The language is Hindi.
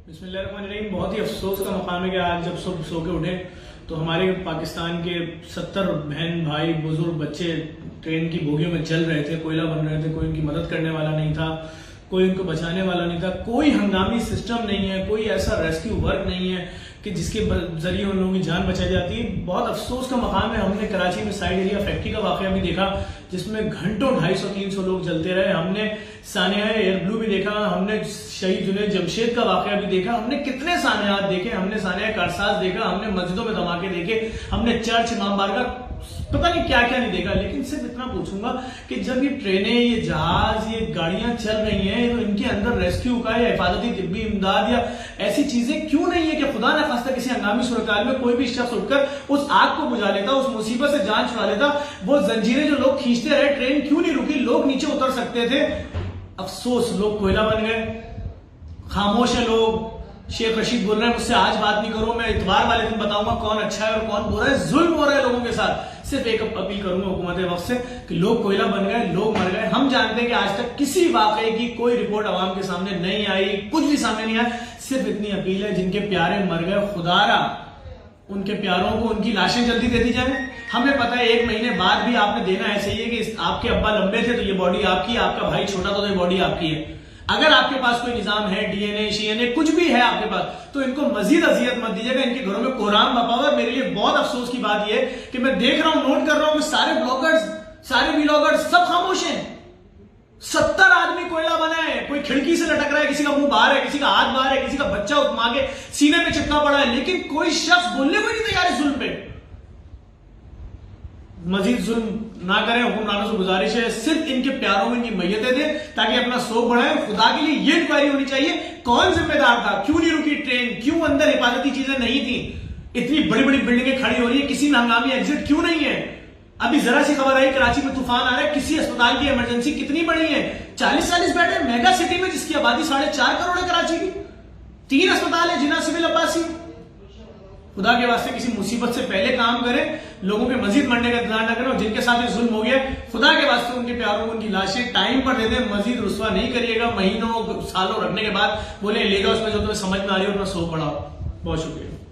बिस्मिल्लाहिर्रहमानिर्रहीम। बहुत ही अफसोस का मकाम है कि आज जब सुबह सो के उठे तो हमारे पाकिस्तान के 70 बहन भाई बुजुर्ग बच्चे ट्रेन की बोगियों में जल रहे थे, कोयला बन रहे थे। कोई उनकी मदद करने वाला नहीं था, कोई उनको बचाने वाला नहीं था, कोई हंगामी सिस्टम नहीं है, कोई ऐसा रेस्क्यू वर्क नहीं है कि जिसके जरिए उन लोगों की जान बचाई जाती है। बहुत अफसोस का मकाम है। हमने कराची में साइड एरिया फैक्ट्री का वाकया भी देखा जिसमें घंटों 250-300 लोग जलते रहे। हमने सानिया एयर ब्लू भी देखा, हमने शहीद जुनैद जमशेद का वाकया भी देखा, हमने कितने सानियात देखे, हमने सानिया कारसाज देखा, हमने मस्जिदों में धमाके देखे, हमने चर्च इमाम बारगाह पता नहीं क्या क्या नहीं देखा। लेकिन सिर्फ इतना पूछूंगा कि जब ये ट्रेनें, ये जहाज, ये गाड़ियां चल रही हैं तो इनके अंदर रेस्क्यू का या हिफाजती तिब्बी इमदाद या ऐसी चीजें क्यों नहीं है कि खुदा न खास्ता किसी हंगामी सूरत में कोई भी शख्स उठकर उस आग को बुझा लेता, उस मुसीबत से जान छुड़ा लेता। वो जंजीरें जो लोग खींचते रहे, ट्रेन क्यों नहीं रुकी, लोग नीचे उतर सकते थे। अफसोस, लोग कोयला बन गए, खामोश है लोग। शेख रशीद बोल रहे हैं मुझसे आज बात नहीं करो, मैं इतवार वाले दिन बताऊंगा कौन अच्छा है और कौन बुरा है। जुल्म हो रहा है लोगों के साथ। सिर्फ एक अपील करूंगा हुकूमत वक्त से कि लोग कोयला बन गए, लोग मर गए। हम जानते हैं कि आज तक किसी वाकये की कोई रिपोर्ट आवाम के सामने नहीं आई, कुछ भी सामने नहीं आया। सिर्फ इतनी अपील है, जिनके प्यारे मर गए, खुदारा उनके प्यारों को उनकी लाशें जल्दी दे दी जाए। हमें पता है 1 महीने बाद भी आपने देना ऐसे ही है कि आपके अब्बा लंबे थे तो ये बॉडी आपकी, आपका भाई छोटा था तो ये बॉडी आपकी है। अगर आपके पास कोई निजाम है, डीएनए शीएनए कुछ भी है आपके पास, तो इनको मजीद अजियत मत दीजिएगा। इनके घरों में कोराम बपा हुआ। मेरे लिए बहुत अफसोस की बात यह है कि मैं देख रहा हूं, नोट कर रहा हूं कि सारे ब्लॉगर्स, सारे व्लॉगर्स सब खामोश हैं। 70 आदमी कोयला बना है, कोई खिड़की से लटक रहा है, किसी का मुंह बाहर है, किसी का हाथ बाहर है, किसी का बच्चा मां के सीने में चिपका पड़ा है, लेकिन कोई शख्स बोलने को नहीं तैयार है जुल्म पे। मजीद जुल्म ना करें, हुक्मरानों से गुजारिश है, सिर्फ इनके प्यारों में इनकी मैयतें दें ताकि अपना शोक बढ़ाएं। खुदा के लिए ये इंक्वायरी होनी चाहिए, कौन जिम्मेदार था, क्यों नहीं रुकी ट्रेन, क्यों अंदर हिफाजती चीजें नहीं थी, इतनी बड़ी बड़ी बिल्डिंगें खड़ी हो रही है, किसी में हंगामी एग्जिट क्यों नहीं है। अभी जरा सी खबर आई कराची में तूफान आ रहा है, किसी अस्पताल की इमरजेंसी कितनी बड़ी है, 40-40 बेड है, मेगा सिटी में जिसकी आबादी 4.5 करोड़ है कराची की, 3 अस्पताल है, जिना सिविल अब्बासी। खुदा के वास्ते किसी मुसीबत से पहले काम करें, लोगों के मजीद मरने का इंतजार न करें। और जिनके साथ ये जुल्म हो गया, खुदा के वास्ते उनके प्यारों को उनकी लाशें टाइम पर दे दें, मजीद रुस्वा नहीं करिएगा। महीनों सालों रखने के बाद बोले ले जाओ उसमें जो तुम्हें समझ में आ रही हो अपना सो पड़ाओ। बहुत शुक्रिया।